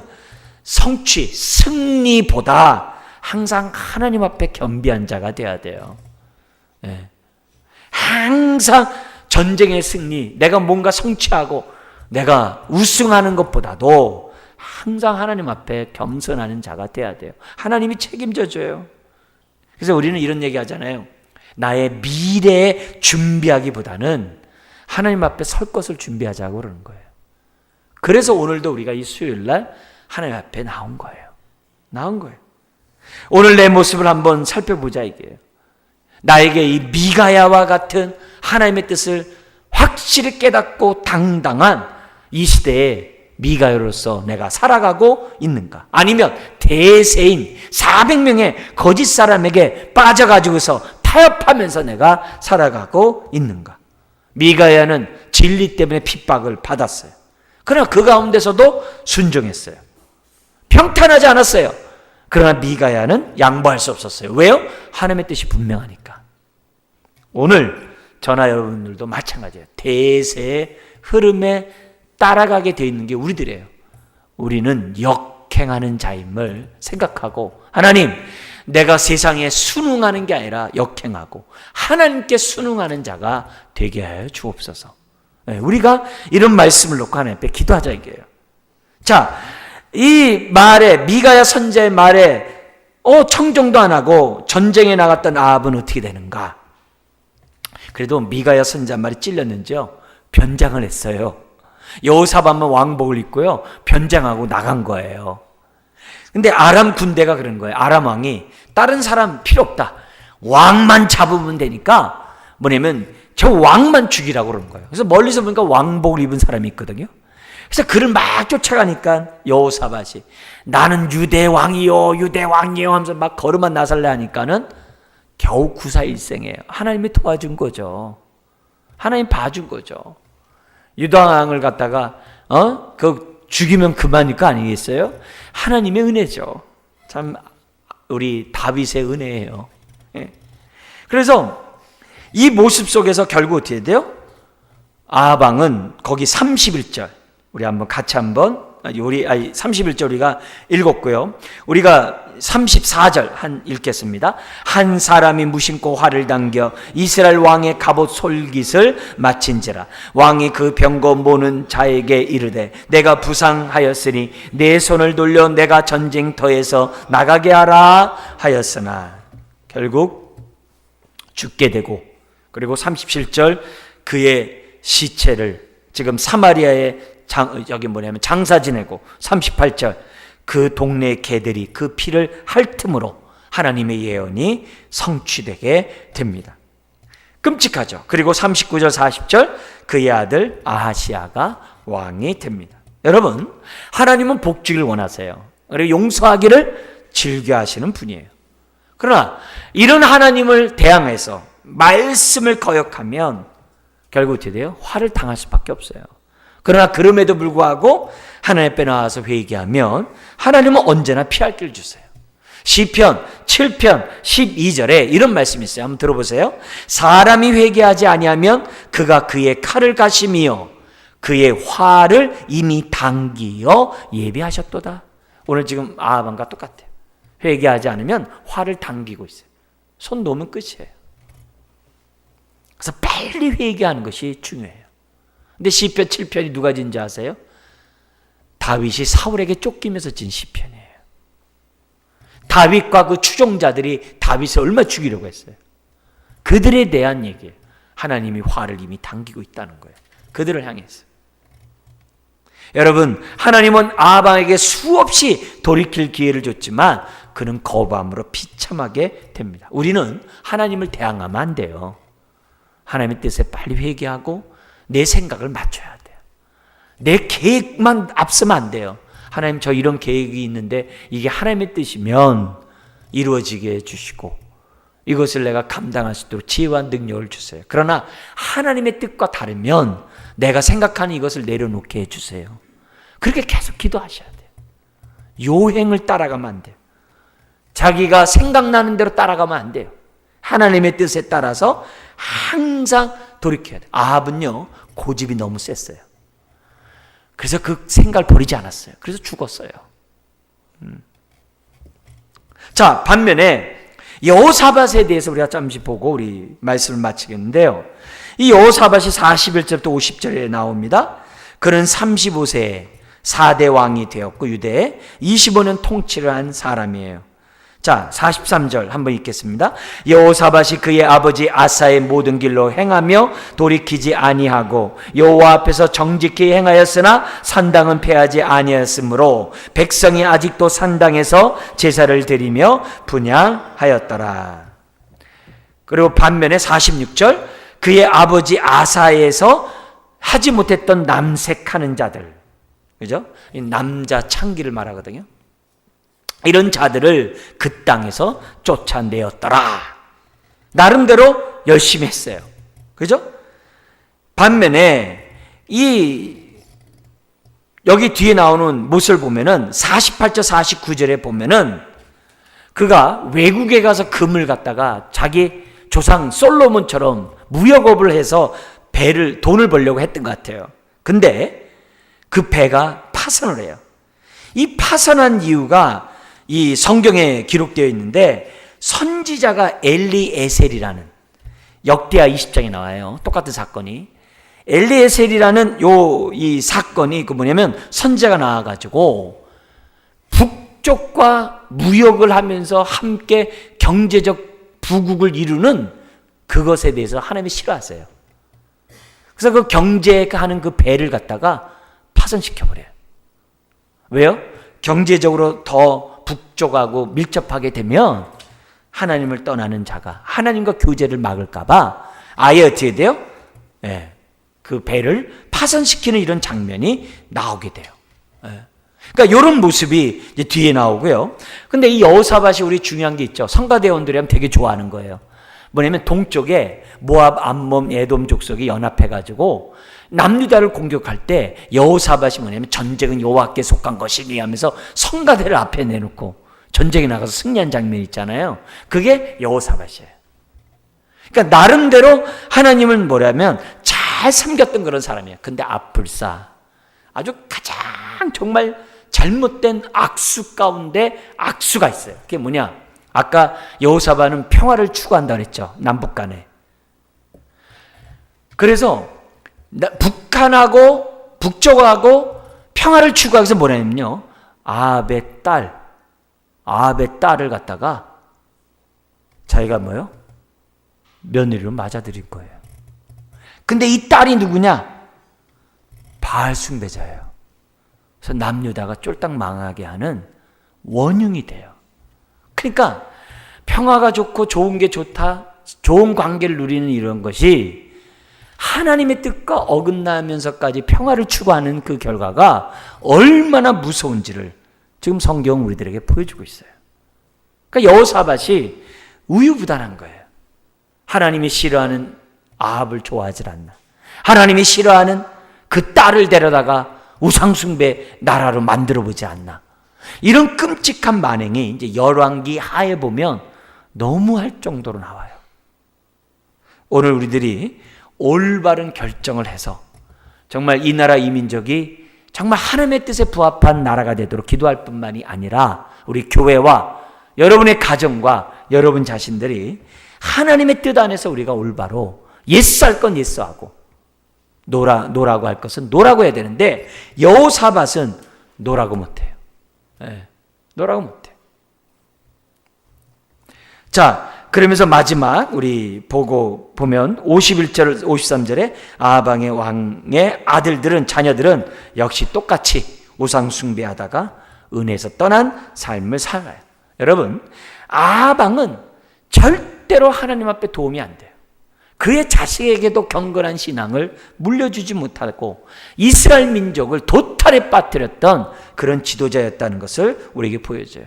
성취, 승리보다 항상 하나님 앞에 겸비한 자가 돼야 돼요. 항상 전쟁의 승리, 내가 뭔가 성취하고 내가 우승하는 것보다도 항상 하나님 앞에 겸손하는 자가 돼야 돼요. 하나님이 책임져 줘요. 그래서 우리는 이런 얘기 하잖아요. 나의 미래에 준비하기보다는 하나님 앞에 설 것을 준비하자고 그러는 거예요. 그래서 오늘도 우리가 이 수요일 날 하나님 앞에 나온 거예요. 오늘 내 모습을 한번 살펴보자 이게요. 나에게 이 미가야와 같은 하나님의 뜻을 확실히 깨닫고 당당한 이 시대에 미가야로서 내가 살아가고 있는가? 아니면 대세인 400명의 거짓 사람에게 빠져가지고서 타협하면서 내가 살아가고 있는가? 미가야는 진리 때문에 핍박을 받았어요. 그러나 그 가운데서도 순종했어요. 평탄하지 않았어요. 그러나 미가야는 양보할 수 없었어요. 왜요? 하나님의 뜻이 분명하니까. 오늘 저나 여러분들도 마찬가지예요. 대세의 흐름에 따라가게 되어 있는 게 우리들이에요. 우리는 역행하는 자임을 생각하고, 하나님, 내가 세상에 순응하는 게 아니라 역행하고 하나님께 순응하는 자가 되게 하여 주옵소서. 우리가 이런 말씀을 놓고 하나님 앞에 기도하자 이게요. 자, 이 말에, 미가야 선지자의 말에 청정도 안 하고 전쟁에 나갔던 아합은 어떻게 되는가? 그래도 미가야 선지자 말이 찔렸는지요, 변장을 했어요. 여호사밧만 왕복을 입고요, 변장하고 나간 거예요. 근데 아람 군대가 그런 거예요. 아람 왕이 다른 사람 필요 없다, 왕만 잡으면 되니까 뭐냐면 저 왕만 죽이라고 그러는 거예요. 그래서 멀리서 보니까 왕복을 입은 사람이 있거든요. 그래서 그를 막 쫓아가니까 여호사밧이 나는 유대 왕이요 하면서 막 걸음만 나설래 하니까는 겨우 구사일생이에요. 하나님이 도와준 거죠. 하나님 봐준 거죠. 유다왕을 갖다가 그 죽이면 그만일 거 아니겠어요? 하나님의 은혜죠. 참 우리 다윗의 은혜예요. 그래서 이 모습 속에서 결국 어떻게 돼요? 아합 왕은 거기 31절 우리 한번 같이 한번 31절 우리가 읽었고요. 우리가 34절 읽겠습니다. 한 사람이 무심코 활을 당겨 이스라엘 왕의 갑옷 솔깃을 마친지라. 왕이 그 병거 모는 자에게 이르되 내가 부상하였으니 내 손을 돌려 내가 전쟁터에서 나가게 하라 하였으나 결국 죽게 되고, 그리고 37절 그의 시체를 지금 사마리아에 장사 지내고 38절 그 동네 개들이 그 피를 핥음으로 하나님의 예언이 성취되게 됩니다. 끔찍하죠. 그리고 39절 40절 그의 아들 아하시아가 왕이 됩니다. 여러분, 하나님은 복주기를 원하세요. 그리고 용서하기를 즐겨하시는 분이에요. 그러나 이런 하나님을 대항해서 말씀을 거역하면 결국 어떻게 돼요? 화를 당할 수밖에 없어요. 그러나 그럼에도 불구하고 하나님 앞에 나와서 회개하면 하나님은 언제나 피할 길을 주세요. 시편 7편 12절에 이런 말씀이 있어요. 한번 들어보세요. 사람이 회개하지 아니하면 그가 그의 칼을 가시미요 그의 화를 이미 당기어 예비하셨도다. 오늘 지금 아합과 똑같아요. 회개하지 않으면 화를 당기고 있어요. 손 놓으면 끝이에요. 그래서 빨리 회개하는 것이 중요해요. 근데 시편 7편이 누가 진지 아세요? 다윗이 사울에게 쫓기면서 진 시편이에요. 다윗과 그 추종자들이 다윗을 얼마나 죽이려고 했어요. 그들에 대한 얘기예요. 하나님이 화를 이미 당기고 있다는 거예요. 그들을 향해서. 여러분, 하나님은 아합에게 수없이 돌이킬 기회를 줬지만 그는 거부함으로 비참하게 됩니다. 우리는 하나님을 대항하면 안 돼요. 하나님의 뜻에 빨리 회개하고 내 생각을 맞춰야 돼요. 내 계획만 앞서면 안 돼요. 하나님, 저 이런 계획이 있는데 이게 하나님의 뜻이면 이루어지게 해주시고 이것을 내가 감당할 수 있도록 지혜와 능력을 주세요. 그러나 하나님의 뜻과 다르면 내가 생각하는 이것을 내려놓게 해주세요. 그렇게 계속 기도하셔야 돼요. 요행을 따라가면 안 돼요. 자기가 생각나는 대로 따라가면 안 돼요. 하나님의 뜻에 따라서 항상 돌이켜야 돼요. 아합은요, 고집이 너무 셌어요. 그래서 그 생각을 버리지 않았어요. 그래서 죽었어요. 자, 반면에 여호사밧에 대해서 우리가 잠시 보고 우리 말씀을 마치겠는데요. 이 여호사밧이 41절부터 50절에 나옵니다. 그는 35세에 4대 왕이 되었고 유대에 25년 통치를 한 사람이에요. 자, 43절 한번 읽겠습니다. 여호사밧이 그의 아버지 아사의 모든 길로 행하며 돌이키지 아니하고 여호와 앞에서 정직히 행하였으나 산당은 패하지 아니하였으므로 백성이 아직도 산당에서 제사를 드리며 분향하였더라. 그리고 반면에 46절 그의 아버지 아사에서 하지 못했던 남색하는 자들, 그죠? 남자 창기를 말하거든요. 이런 자들을 그 땅에서 쫓아내었더라. 나름대로 열심히 했어요. 그죠? 반면에 여기 뒤에 나오는 모습을 보면은 48절 49절에 보면은 그가 외국에 가서 금을 갖다가 자기 조상 솔로몬처럼 무역업을 해서 돈을 벌려고 했던 것 같아요. 근데 그 배가 파산을 해요. 이 파산한 이유가 이 성경에 기록되어 있는데 선지자가 엘리에셀이라는 역대하 20장에 나와요. 똑같은 사건이. 엘리에셀이라는 이 사건이 뭐냐면 선지자가 나와가지고 북쪽과 무역을 하면서 함께 경제적 부국을 이루는 그것에 대해서 하나님이 싫어하세요. 그래서 그 경제하는 그 배를 갖다가 파손시켜버려요. 왜요? 경제적으로 더 북쪽하고 밀접하게 되면 하나님을 떠나는 자가 하나님과 교제를 막을까봐 아예 어떻게 돼요? 네, 그 배를 파손시키는 이런 장면이 나오게 돼요. 네. 그러니까 이런 모습이 이제 뒤에 나오고요. 근데 이 여호사밧이 우리 중요한 게 있죠. 성가대원들이 하면 되게 좋아하는 거예요. 뭐냐면 동쪽에 모압, 암몬, 에돔 족속이 연합해가지고 남유다를 공격할 때 여호사밧이 뭐냐면 전쟁은 여호와께 속한 것이니 하면서 성가대를 앞에 내놓고 전쟁에 나가서 승리한 장면이 있잖아요. 그게 여호사밧이에요. 그러니까 나름대로 하나님을 뭐냐면 잘 섬겼던 그런 사람이에요. 근데 앞불사 아주 가장 정말 잘못된 악수 가운데 악수가 있어요. 그게 뭐냐? 아까 여호사밧은 평화를 추구한다 그랬죠. 남북 간에. 그래서 북한하고 북쪽하고 평화를 추구하기 위해서 뭐냐면요. 아합의 딸을 갖다가 자기가 뭐요? 며느리로 맞아들일 거예요. 근데 이 딸이 누구냐? 바알 숭배자예요. 그래서 남유다가 쫄딱 망하게 하는 원흉이 돼요. 그러니까 평화가 좋고 좋은 게 좋다, 좋은 관계를 누리는 이런 것이 하나님의 뜻과 어긋나면서까지 평화를 추구하는 그 결과가 얼마나 무서운지를 지금 성경은 우리들에게 보여주고 있어요. 그러니까 여호사밧이 우유부단한 거예요. 하나님이 싫어하는 아합을 좋아하지 않나. 하나님이 싫어하는 그 딸을 데려다가 우상숭배 나라로 만들어보지 않나. 이런 끔찍한 만행이 이제 열왕기 하에 보면 너무할 정도로 나와요. 오늘 우리들이 올바른 결정을 해서 정말 이 나라 이 민족이 정말 하나님의 뜻에 부합한 나라가 되도록 기도할 뿐만이 아니라 우리 교회와 여러분의 가정과 여러분 자신들이 하나님의 뜻 안에서 우리가 올바로 예스할 건 예스하고 노라고 할 것은 노라고 해야 되는데 여호사밧은 노라고 못해요. 노라고 못해요. 자, 그러면서 마지막 우리 보면 51절 53절에 아방의 왕의 아들들은 자녀들은 역시 똑같이 우상 숭배하다가 은혜에서 떠난 삶을 살아요. 여러분, 아방은 절대로 하나님 앞에 도움이 안 돼요. 그의 자식에게도 경건한 신앙을 물려주지 못하고 이스라엘 민족을 도탈에 빠뜨렸던 그런 지도자였다는 것을 우리에게 보여줘요.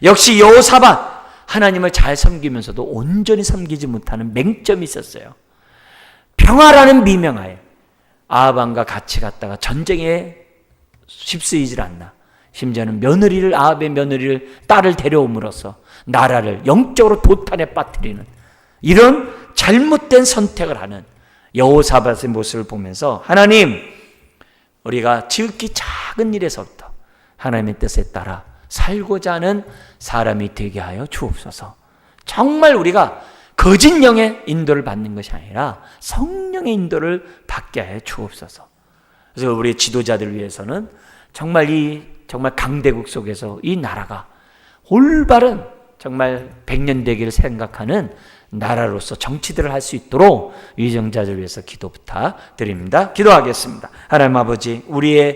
역시 여호사밧 하나님을 잘 섬기면서도 온전히 섬기지 못하는 맹점이 있었어요. 평화라는 미명하에 아합과 같이 갔다가 전쟁에 휩쓰이질 않나. 심지어는 아합의 며느리를 딸을 데려옴으로써 나라를 영적으로 도탄에 빠뜨리는 이런 잘못된 선택을 하는 여호사밧의 모습을 보면서 하나님, 우리가 지극히 작은 일에서부터 하나님의 뜻에 따라 살고자 하는 사람이 되게 하여 주옵소서. 정말 우리가 거짓 영의 인도를 받는 것이 아니라 성령의 인도를 받게 하여 주옵소서. 그래서 우리 지도자들 위해서는 정말 강대국 속에서 이 나라가 올바른 정말 백년대기를 생각하는 나라로서 정치들을 할 수 있도록 위정자들 위해서 기도 부탁드립니다. 기도하겠습니다. 하나님 아버지, 우리의